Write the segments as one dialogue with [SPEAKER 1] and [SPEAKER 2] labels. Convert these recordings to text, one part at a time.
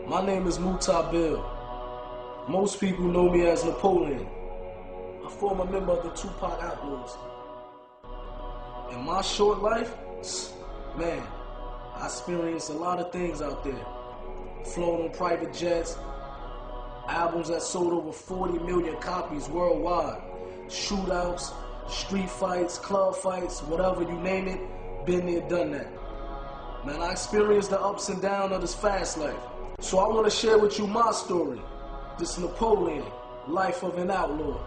[SPEAKER 1] My name is Muta Bill. Most people know me as Napoleon. I form a member of the Tupac Outlaws. In my short life, man, I experienced a lot of things out there. Flown on private jets, albums that sold over 40 million copies worldwide, shootouts, street fights, club fights, whatever you name it, been there, done that. Man, I experienced the ups and downs of this fast life. So I want to share with you my story. This Napoleon, life of an outlaw.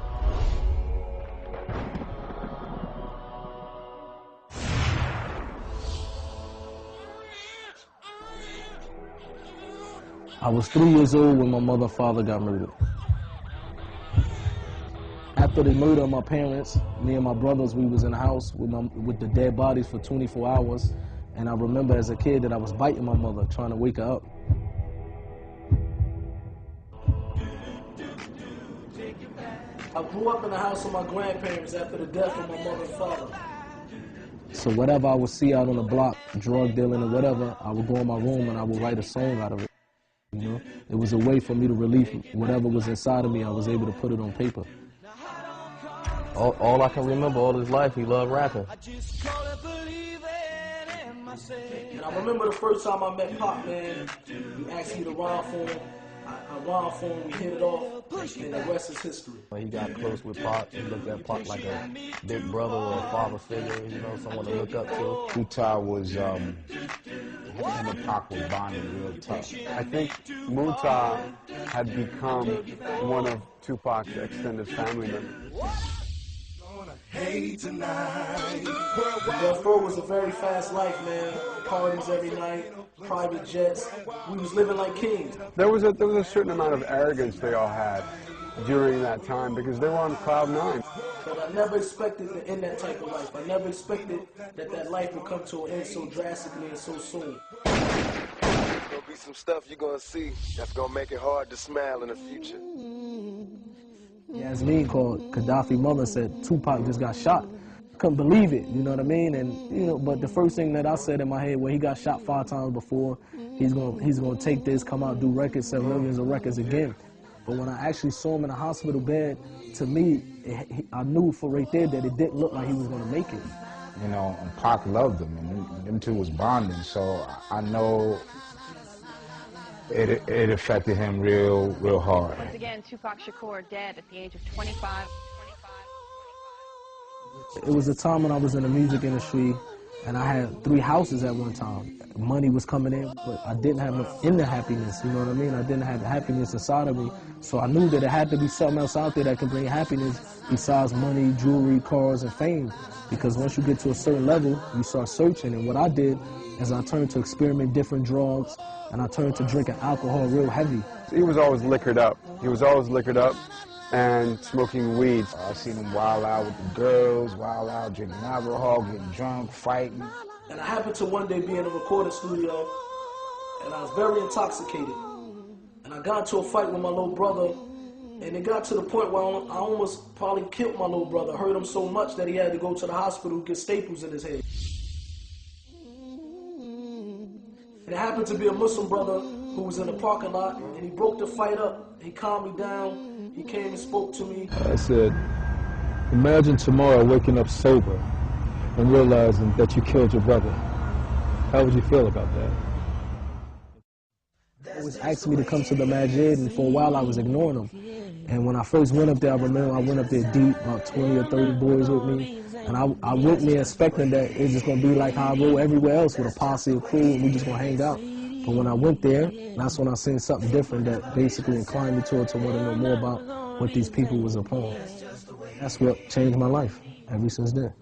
[SPEAKER 1] I was 3 years old when my mother and father got murdered. After the murder of my parents, me and my brothers, we was in the house with the dead bodies for 24 hours. And I remember as a kid that I was biting my mother, trying to wake her up. I grew up in the house with my grandparents after the death of my mother and father. So whatever I would see out on the block, drug dealing or whatever, I would go in my room and I would write a song out of it. You know, it was a way for me to relieve whatever was inside of me. I was able to put it on paper.
[SPEAKER 2] All I can remember all his life, he loved rapping.
[SPEAKER 1] And I remember the first time I met Pop, man, he asked me to rhyme for him. I rhymed for him, we hit it off, and the rest is history.
[SPEAKER 2] When he got close with Pop, he looked at Pop like a big brother or a father figure, you know, someone to look up to.
[SPEAKER 3] Muta was, him and Pac was bonding real tough. I think Muta had become one of Tupac's extended family members.
[SPEAKER 1] Death Row was a very fast life, man. Parties every night, private jets. We was living like kings.
[SPEAKER 3] There was a certain amount of arrogance they all had during that time because they were on cloud nine.
[SPEAKER 1] But I never expected to end that type of life. I never expected that life would come to an end so drastically and so soon.
[SPEAKER 4] There's gonna be some stuff you're gonna see that's gonna make it hard to smile in the future.
[SPEAKER 1] Yasmin called Gaddafi's mother, said Tupac just got shot. Couldn't believe it, you know what I mean? And you know, but the first thing that I said in my head, well, he got shot 5 times before. He's gonna take this, come out, do records, sell millions of records again. But when I actually saw him in a hospital bed, to me, I knew for right there that it didn't look like he was gonna make it.
[SPEAKER 5] You know, and Pac loved him, and them two was bonding. So I know it affected him real hard.
[SPEAKER 6] Once again, Tupac Shakur dead at the age of 25.
[SPEAKER 1] It was a time when I was in the music industry and I had 3 houses at one time. Money was coming in, but I didn't have enough inner happiness, you know what I mean? I didn't have happiness inside of me. So I knew that it had to be something else out there that could bring happiness besides money, jewelry, cars, and fame. Because once you get to a certain level, you start searching. And what I did is I turned to experiment different drugs, and I turned to drinking alcohol real heavy.
[SPEAKER 3] He was always liquored up. He was always liquored up and smoking weed.
[SPEAKER 5] I seen him wild out with the girls, wild out drinking alcohol, getting drunk, fighting.
[SPEAKER 1] And I happened to one day be in a recording studio, and I was very intoxicated. And I got into a fight with my little brother, and it got to the point where I almost probably killed my little brother. Hurt him so much that he had to go to the hospital to get staples in his head. And it happened to be a Muslim brother who was in the parking lot, and he broke the fight up. He calmed me down. He came and spoke to me.
[SPEAKER 7] I said, imagine tomorrow waking up sober and realizing that you killed your brother. How would you feel about that?
[SPEAKER 1] They always asked me to come to the Masjid, and for a while I was ignoring them. And when I first went up there, I remember I went up there deep, about 20 or 30 boys with me. And I went there expecting that it's just going to be like how I roll everywhere else with a posse, a crew, and we just going to hang out. But when I went there, that's when I seen something different that basically inclined me to want to know more about what these people was upon. That's what changed my life ever since then.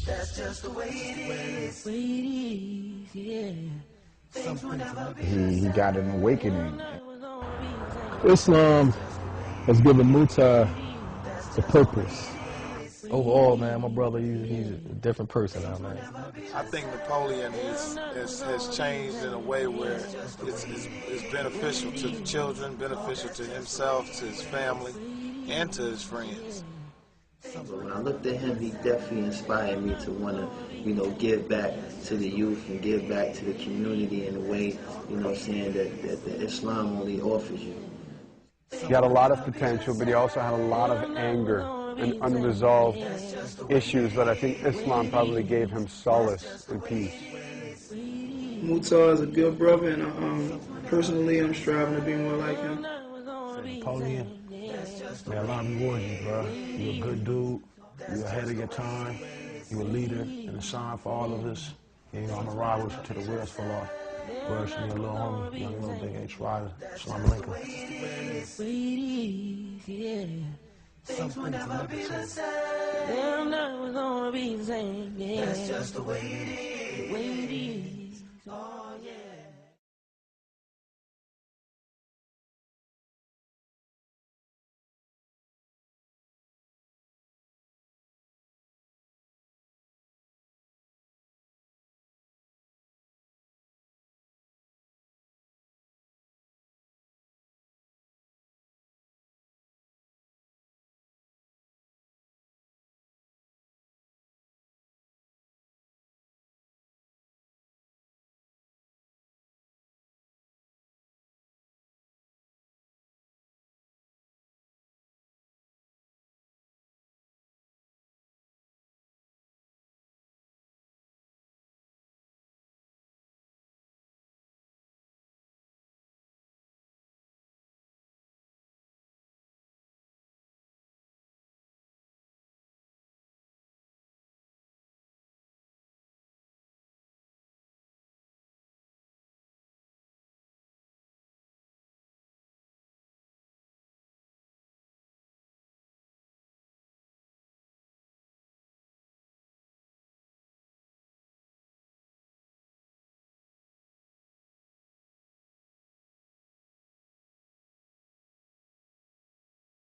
[SPEAKER 5] He got an awakening.
[SPEAKER 7] Islam has given Muta a purpose.
[SPEAKER 2] Overall, man, my brother, he's a different person now, man.
[SPEAKER 8] I think Napoleon has changed in a way where it's beneficial to the children, beneficial to himself, to his family, and to his friends.
[SPEAKER 9] When I looked at him, he definitely inspired me to want to, give back to the youth and give back to the community in a way, that Islam only offers you.
[SPEAKER 3] He had a lot of potential, but he also had a lot of anger and unresolved issues that I think Islam probably gave him solace and peace.
[SPEAKER 10] Muta is a good brother, and personally, I'm striving to be more like him.
[SPEAKER 11] Napoleon, may Allah reward you, bro. You're a good dude. You're ahead of your time. You're a leader and a sign for all of us. And, I'm going to ride with you till the wheels fall off. Where's your little homie, young little big H. Ryder. Assalamu alaikum.
[SPEAKER 12] Damn, that was gonna be the same. Yeah. That's just the way it is. Oh, yeah.